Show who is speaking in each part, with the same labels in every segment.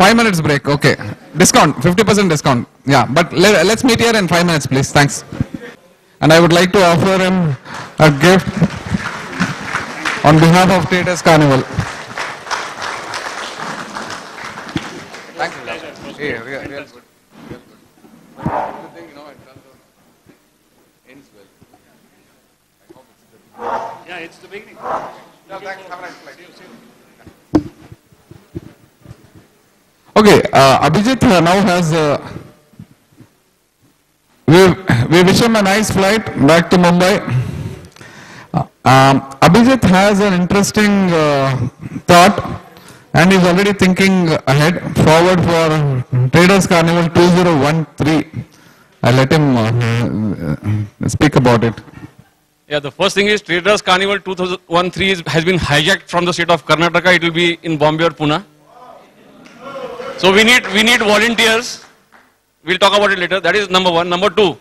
Speaker 1: 5 minutes break, okay. Discount, 50% discount. Yeah, but let's meet here in 5 minutes, please. Thanks. And I would like to offer him a gift on behalf of Traders Carnival. Thank you. Hey, real good. Good thing, you know, it ends well. I hope it's the
Speaker 2: Yeah, it's the beginning.
Speaker 1: No, thanks. Have a nice flight. Okay, Abhijit now has. We wish him a nice flight back to Mumbai. Abhijit has an interesting thought, and he's already thinking ahead, forward for Traders Carnival 2013. I'll let him speak about it.
Speaker 2: Yeah, the first thing is Traders Carnival 2013 has been hijacked from the state of Karnataka. It will be in Bombay or Pune. So we need volunteers. We'll talk about it later. That is number one. Number two,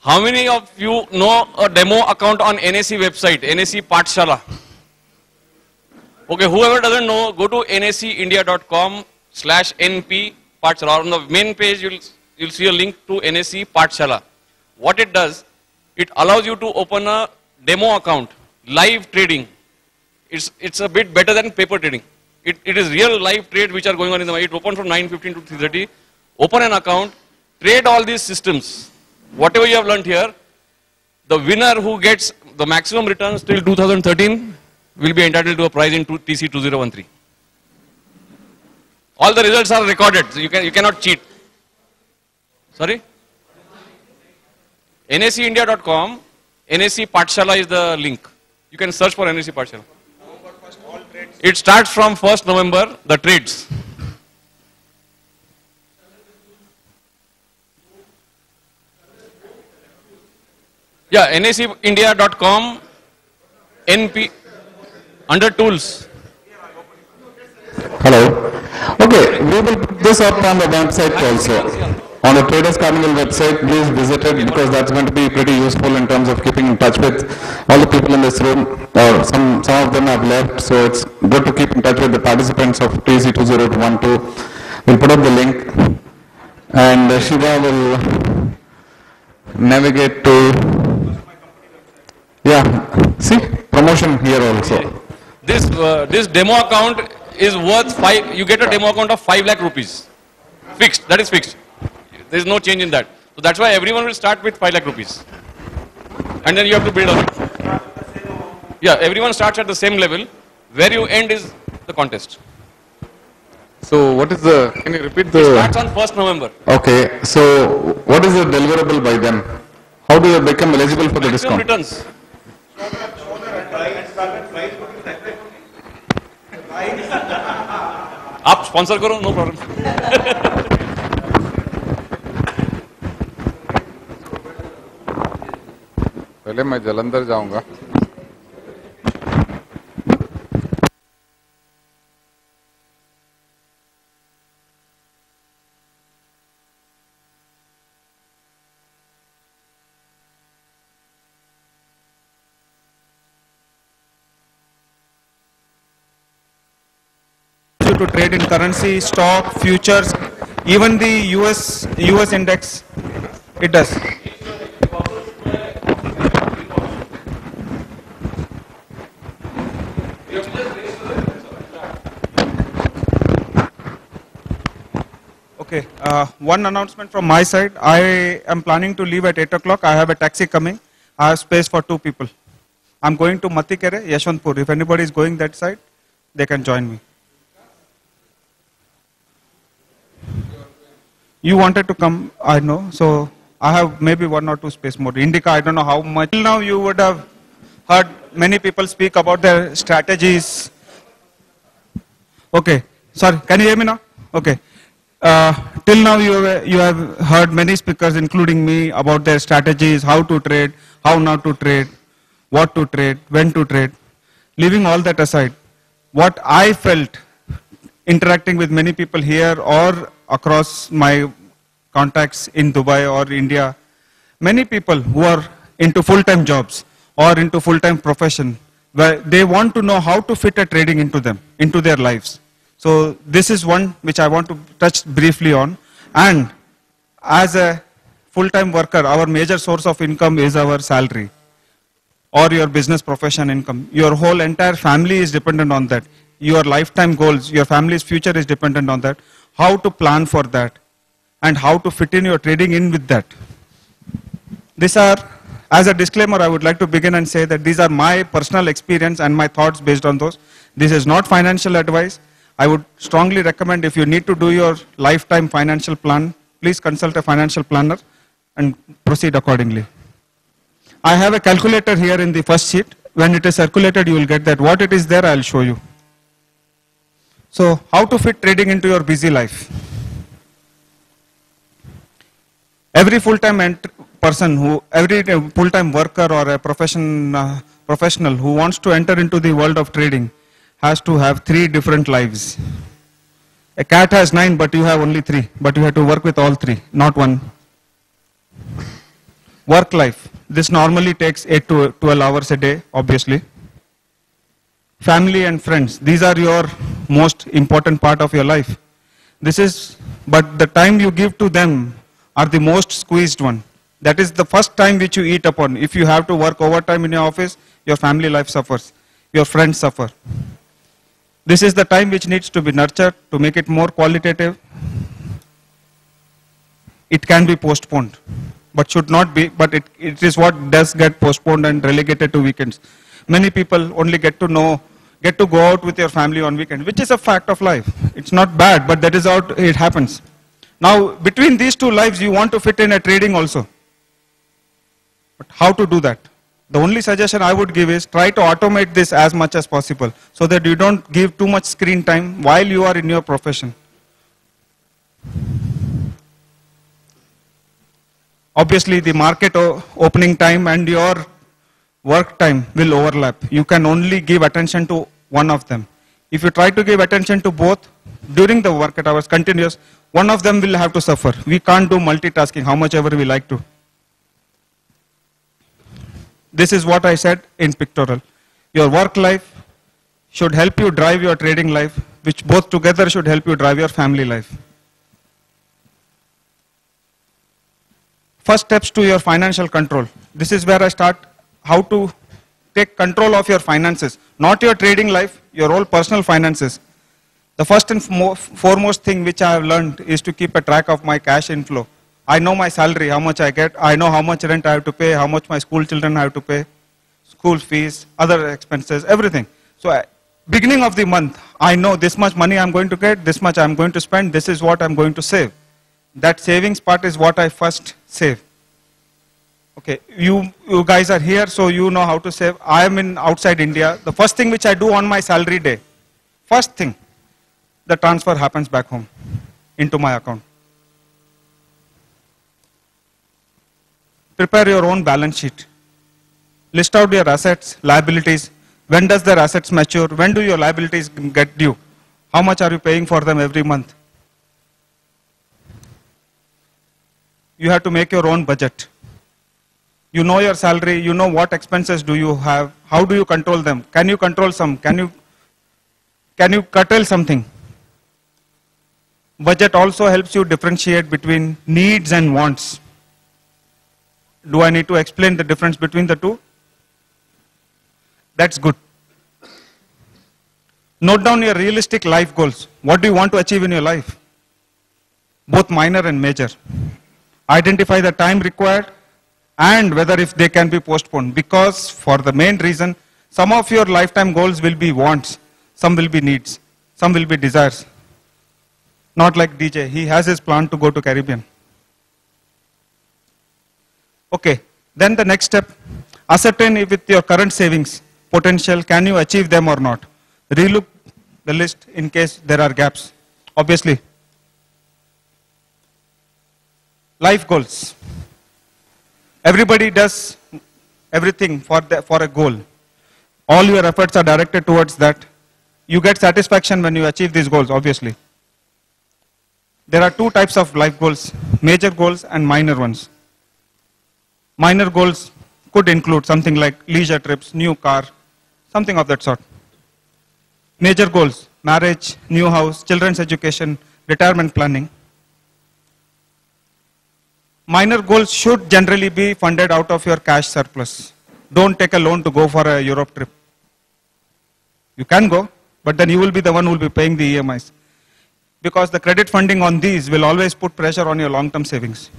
Speaker 2: how many of you know a demo account on NAC website, NAC Pathshala? Okay, whoever doesn't know, go to nacindia.com/np Pathshala. On the main page, you'll see a link to NAC Pathshala. What it does, it allows you to open a demo account, live trading. It's a bit better than paper trading. It is real live trades which are going on in the market. It opened from 9:15 to 3:30. Open an account, trade all these systems. Whatever you have learned here, the winner who gets the maximum returns till 2013 will be entitled to a prize in TC 2013. All the results are recorded, so you cannot cheat. Sorry? nacindia.com, NAC Pathshala is the link. You can search for NAC Pathshala. It starts from 1st November, the trades. Yeah, nacindia.com, NP, under tools.
Speaker 1: Hello. Okay, we will put this up on the website also. On the Traders Carnival website, please visit it because that's going to be pretty useful in terms of keeping in touch with all the people in this room. Or some of them have left, so it's good to keep in touch with the participants of TC 2012. We'll put up the link, and Shiva will navigate to. Yeah, see, promotion here also.
Speaker 2: This demo account is worth you get a demo account of 5 lakh rupees. Fixed, that is fixed. There is no change in that. So that's why everyone will start with 5 lakh rupees. And then you have to build on it. Yeah, everyone starts at the same level. Where you end is the contest.
Speaker 1: So what is can you repeat the?
Speaker 2: It starts on 1st November.
Speaker 1: Okay, so what is the deliverable by them? How do they become eligible for the discount?
Speaker 2: Returns. आप sponsor करो, no problem.
Speaker 1: पहले मैं जलंधर जाऊंगा.
Speaker 3: To trade in currency, stock, futures, even the US index, it does. Okay, one announcement from my side. I am planning to leave at 8 o'clock. I have a taxi coming. I have space for 2 people. I'm going to Matikere, Yashwantpur. If anybody is going that side, they can join me. You wanted to come, I know, so I have maybe 1 or 2 space more. Indica, I don't know how much. Till now you would have heard many people speak about their strategies. Okay, sorry, can you hear me now? Okay. Till now you have heard many speakers, including me, about their strategies, how to trade, how not to trade, what to trade, when to trade. Leaving all that aside, what I felt interacting with many people here or across my contacts in Dubai or India, many people who are into full-time jobs or into full-time profession, where they want to know how to fit a trading into them, into their lives. So this is one which I want to touch briefly on. And as a full-time worker, our major source of income is our salary or your business profession income. Your whole entire family is dependent on that. Your lifetime goals, your family's future is dependent on that. How to plan for that and how to fit in your trading in with that. These are, as a disclaimer, I would like to begin and say that these are my personal experience and my thoughts based on those. This is not financial advice. I would strongly recommend, if you need to do your lifetime financial plan, please consult a financial planner and proceed accordingly. I have a calculator here in the first sheet. When it is circulated, you will get that. What it is there, I will show you. So, how to fit trading into your busy life? Every full-time person, every full-time worker or a professional who wants to enter into the world of trading has to have 3 different lives. A cat has 9, but you have only 3. But you have to work with all 3, not one. Work life. This normally takes 8 to 12 hours a day, obviously. Family and friends. These are your most important part of your life. But the time you give to them are the most squeezed one. That is the first time which you eat upon. If you have to work overtime in your office, your family life suffers. Your friends suffer. This is the time which needs to be nurtured to make it more qualitative. It can be postponed, but should not be, but it is what does get postponed and relegated to weekends. Many people only get to go out with your family on weekend, which is a fact of life. It's not bad, but that is how it happens. Now, between these 2 lives, you want to fit in a trading also. But how to do that? The only suggestion I would give is try to automate this as much as possible so that you don't give too much screen time while you are in your profession. Obviously, the market opening time and your work time will overlap. You can only give attention to one of them. If you try to give attention to both during the work hours continuous, one of them will have to suffer. We can't do multitasking how much ever we like to. This is what I said in pictorial. Your work life should help you drive your trading life, which both together should help you drive your family life. First steps to your financial control. This is where I start how to take control of your finances, not your trading life, your whole personal finances. The first and foremost thing which I have learned is to keep a track of my cash inflow. I know my salary, how much I get. I know how much rent I have to pay, how much my school children have to pay, school fees, other expenses, everything. So beginning of the month, I know this much money I'm going to get, this much I'm going to spend, this is what I'm going to save. That savings part is what I first save. Okay, you guys are here, so you know how to save. I am outside India. The first thing which I do on my salary day, first thing, the transfer happens back home into my account. Prepare your own balance sheet. List out your assets, liabilities. When does their assets mature? When do your liabilities get due? How much are you paying for them every month? You have to make your own budget. You know your salary, you know what expenses do you have, how do you control them? Can you control some? Can you curtail something? Budget also helps you differentiate between needs and wants. Do I need to explain the difference between the two? That's good. Note down your realistic life goals. What do you want to achieve in your life? Both minor and major. Identify the time required and whether if they can be postponed. Because for the main reason, some of your lifetime goals will be wants, some will be needs, some will be desires. Not like DJ, he has his plan to go to Caribbean. Okay, then the next step, ascertain if with your current savings potential, can you achieve them or not? Relook the list in case there are gaps. Obviously, life goals. Everybody does everything for a goal. All your efforts are directed towards that. You get satisfaction when you achieve these goals, obviously. There are 2 types of life goals, major goals and minor ones. Minor goals could include something like leisure trips, new car, something of that sort. Major goals, marriage, new house, children's education, retirement planning. Minor goals should generally be funded out of your cash surplus. Don't take a loan to go for a Europe trip. You can go, but then you will be the one who will be paying the EMIs. Because the credit funding on these will always put pressure on your long-term savings.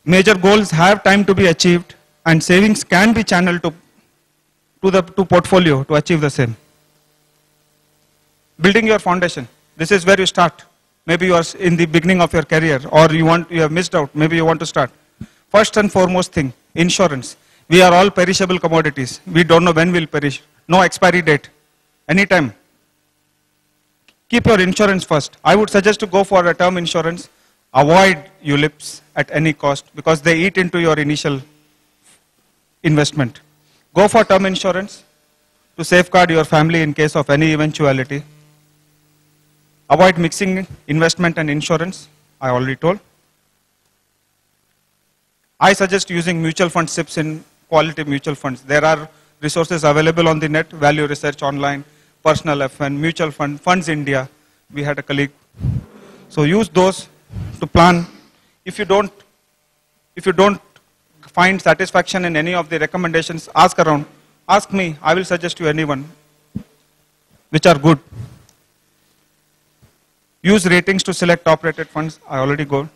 Speaker 3: Major goals have time to be achieved, and savings can be channeled to portfolio to achieve the same. Building your foundation. This is where you start. Maybe you are in the beginning of your career, or you have missed out. Maybe you want to start. First and foremost thing, insurance. We are all perishable commodities. We don't know when we'll perish. No expiry date. Anytime. Keep your insurance first. I would suggest to go for a term insurance. Avoid ULIPs at any cost because they eat into your initial investment. Go for term insurance to safeguard your family in case of any eventuality. Avoid mixing investment and insurance. I already told. I suggest using mutual fund SIPs in quality mutual funds. There are resources available on the net, Value Research online, Personal FN, Mutual Fund, Funds India. We had a colleague. So use those to plan. If you don't find satisfaction in any of the recommendations, ask around. Ask me. I will suggest you anyone which are good. Use ratings to select top-rated funds. I already go.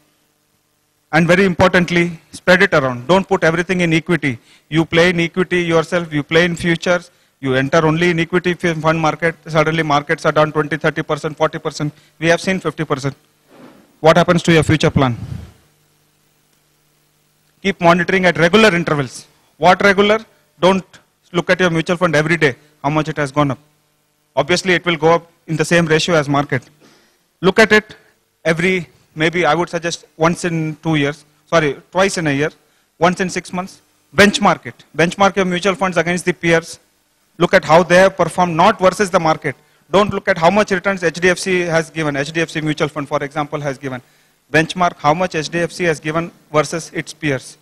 Speaker 3: And very importantly, spread it around. Don't put everything in equity. You play in equity yourself. You play in futures. You enter only in equity fund market. Suddenly markets are down 20, 30%, 40%. We have seen 50%. What happens to your future plan? Keep monitoring at regular intervals. What regular? Don't look at your mutual fund every day, how much it has gone up. Obviously, it will go up in the same ratio as market. Look at it every, maybe I would suggest once in 2 years, twice in a year, once in 6 months. Benchmark it. Benchmark your mutual funds against the peers. Look at how they have performed, not versus the market. Don't look at how much returns HDFC has given. HDFC mutual fund, for example, has given. Benchmark how much HDFC has given versus its peers.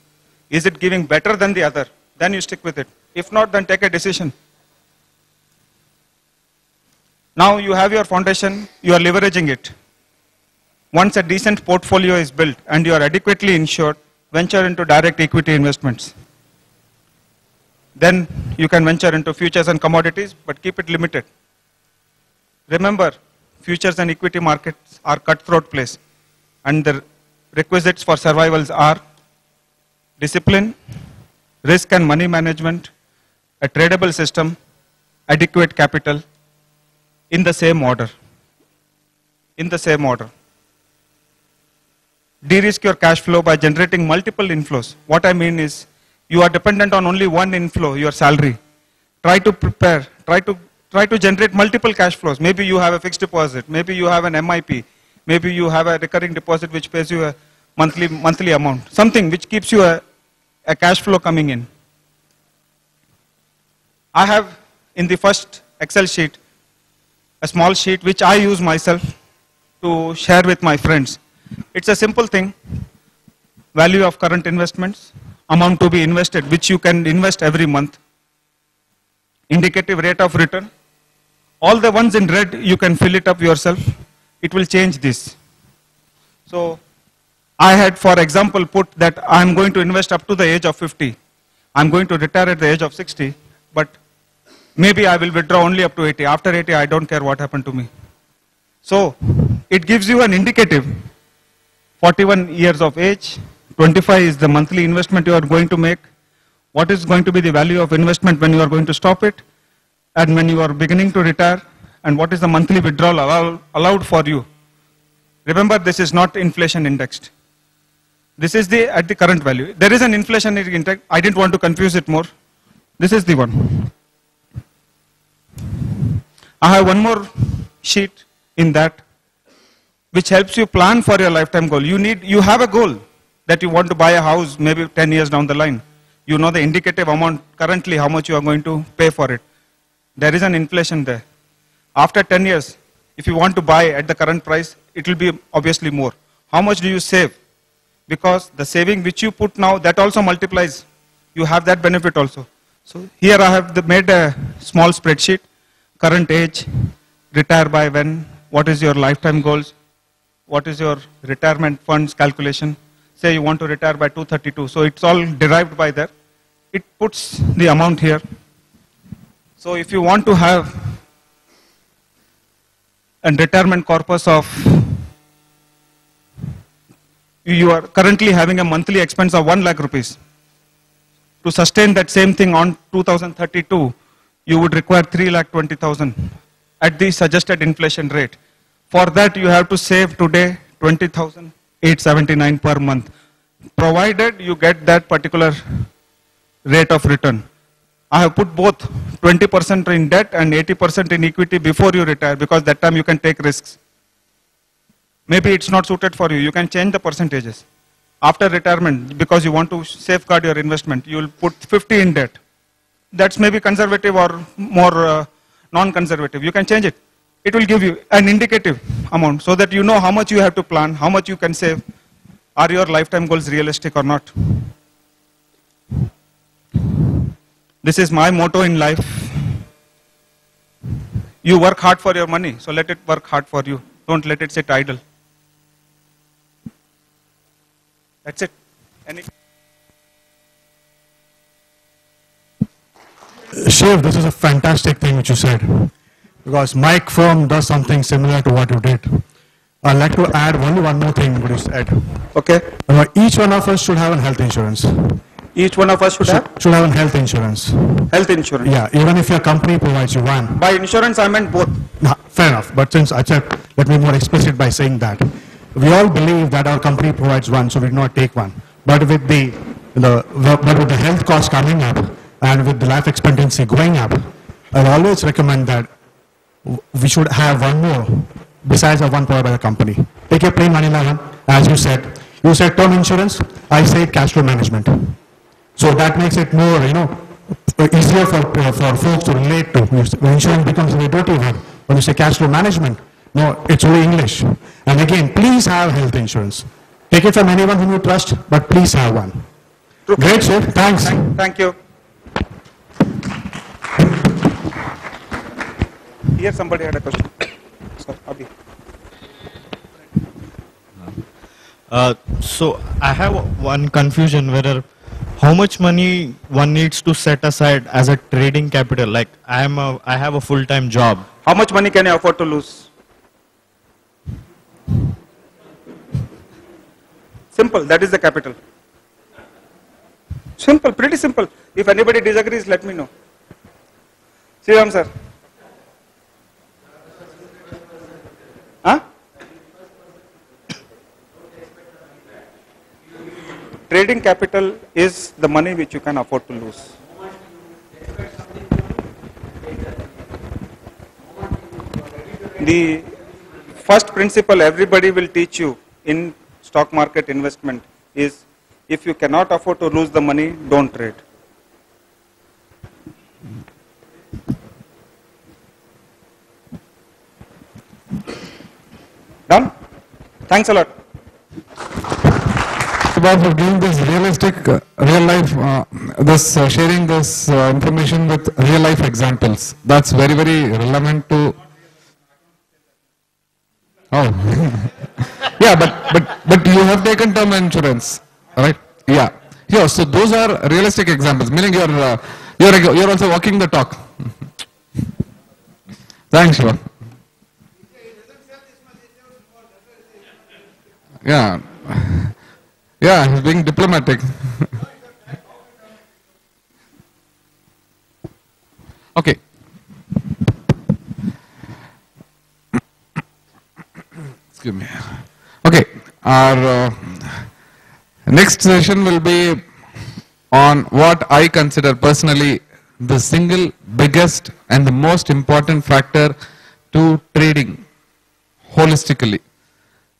Speaker 3: Is it giving better than the other? Then you stick with it. If not, then take a decision. Now you have your foundation, you are leveraging it. Once a decent portfolio is built and you are adequately insured, venture into direct equity investments. Then you can venture into futures and commodities, but keep it limited. Remember, futures and equity markets are cutthroat place, and the requisites for survivals are discipline, risk and money management, a tradable system, adequate capital, in the same order. In the same order. De-risk your cash flow by generating multiple inflows. What I mean is, you are dependent on only one inflow, your salary. Try to prepare, try to generate multiple cash flows. Maybe you have a fixed deposit, maybe you have an MIP, maybe you have a recurring deposit which pays you a monthly amount. Something which keeps you a cash flow coming in. I have in the first Excel sheet, a small sheet which I use myself to share with my friends. It's a simple thing. Value of current investments, amount to be invested, which you can invest every month. Indicative rate of return. All the ones in red, you can fill it up yourself. It will change this. So, I had, for example, put that I'm going to invest up to the age of 50. I'm going to retire at the age of 60, but maybe I will withdraw only up to 80. After 80, I don't care what happened to me. So, it gives you an indicative. 41 years of age, 25 is the monthly investment you are going to make. What is going to be the value of investment when you are going to stop it? And when you are beginning to retire? And what is the monthly withdrawal allowed for you? Remember, this is not inflation indexed. This is at the current value. There is an inflation index. I didn't want to confuse it more. This is the one. I have one more sheet in that which helps you plan for your lifetime goal. You have a goal that you want to buy a house maybe 10 years down the line. You know the indicative amount currently how much you are going to pay for it. There is an inflation there. After 10 years, if you want to buy at the current price, it will be obviously more. How much do you save? Because the saving which you put now, that also multiplies. You have that benefit also. So here I have made a small spreadsheet. current age, retire by when, what is your lifetime goals, what is your retirement funds calculation. Say you want to retire by 232, so it's all derived by there. It puts the amount here. So if you want to have a retirement corpus of, you are currently having a monthly expense of 1 lakh rupees. To sustain that same thing on 2032, you would require 3,20,000 at the suggested inflation rate. For that, you have to save today 20,879 per month, provided you get that particular rate of return. I have put both 20% in debt and 80% in equity before you retire, because that time you can take risks. Maybe it's not suited for you. You can change the percentages. After retirement, because you want to safeguard your investment, you will put 50 in debt. That's maybe conservative or more non-conservative. You can change it. It will give you an indicative amount so that you know how much you have to plan, how much you can save. Are your lifetime goals realistic or not? This is my motto in life. You work hard for your money, so let it work hard for you. Don't let it sit idle. That's it.
Speaker 4: Shiv, this is a fantastic thing which you said, because my firm does something similar to what you did. I'd like to add only one more thing what you said.
Speaker 3: Okay.
Speaker 4: Each one of us should have a health insurance.
Speaker 3: Each one of us should have
Speaker 4: a health insurance.
Speaker 3: health insurance.
Speaker 4: Yeah, even if your company provides you one.
Speaker 3: By insurance, I meant both.
Speaker 4: No, fair enough. But since I said, let me be more explicit by saying that. We all believe that our company provides one, so we do not take one. But with the health costs coming up and with the life expectancy going up, I always recommend that we should have one more besides the one provided by the company. Take a plain 911, as you said. You said term insurance, I say cash flow management. So that makes it more, easier for folks to relate to. When insurance becomes a dirty word, when you say cash flow management, no, it's only English. And again, please have health insurance. Take it from anyone whom you trust, but please have one.
Speaker 3: True.
Speaker 4: Great, sir. Thanks.
Speaker 3: Thank you. Here somebody had a question. Sir, Abhi.
Speaker 5: So I have one confusion whether how much money one needs to set aside as a trading capital. Like I have a full-time job.
Speaker 3: How much money can you afford to lose? Simple, that is the capital. Simple, pretty simple. If anybody disagrees, let me know. Sriram sir. Huh? Trading capital is the money which you can afford to lose. The first principle everybody will teach you in stock market investment is, if you cannot afford to lose the money, don't trade. Done? Thanks a lot.
Speaker 1: About for giving this realistic, real life, sharing this information with real life examples. That's very, very relevant to. Oh, yeah, but you have taken term insurance, right? Yeah. Yeah. So those are realistic examples. Meaning you're also walking the talk. Thanks, Shiva. Yeah. Yeah, he's being diplomatic. Okay. Excuse me. Okay, our next session will be on what I consider personally the single biggest and the most important factor to trading holistically.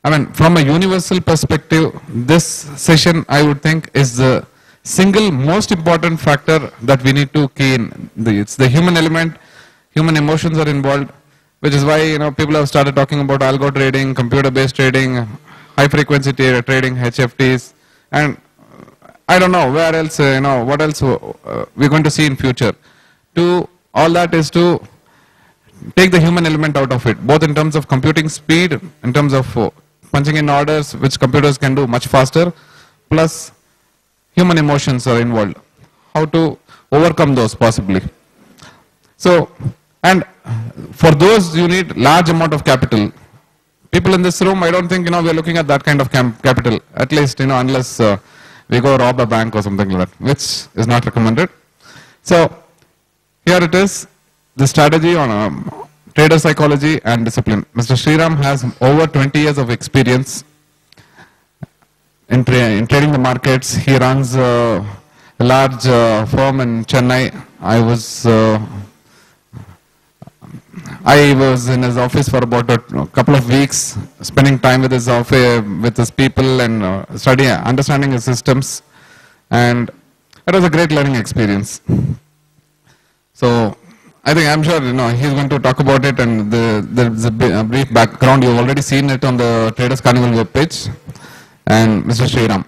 Speaker 1: I mean, from a universal perspective, this session I would think is the single most important factor that we need to key in. It's the human element, human emotions are involved, which is why people have started talking about algo trading, computer-based trading, high-frequency trading, HFTs, and I don't know where else, what else we're going to see in future. To all that is to take the human element out of it, both in terms of computing speed, in terms of punching in orders, which computers can do much faster, plus human emotions are involved. How to overcome those possibly. So, and for those you need large amount of capital. People in this room, I don't think, we are looking at that kind of capital, at least, unless we go rob a bank or something like that, which is not recommended. So, here it is, the strategy on trader psychology and discipline. Mr. Sriram has over 20 years of experience in trading the markets. He runs a large firm in Chennai. I was in his office for about a couple of weeks, spending time with his office, with his people, and understanding his systems. And it was a great learning experience. So I'm sure he's going to talk about it, and there's a brief background. You've already seen it on the Traders Carnival webpage. And Mr. Sriram.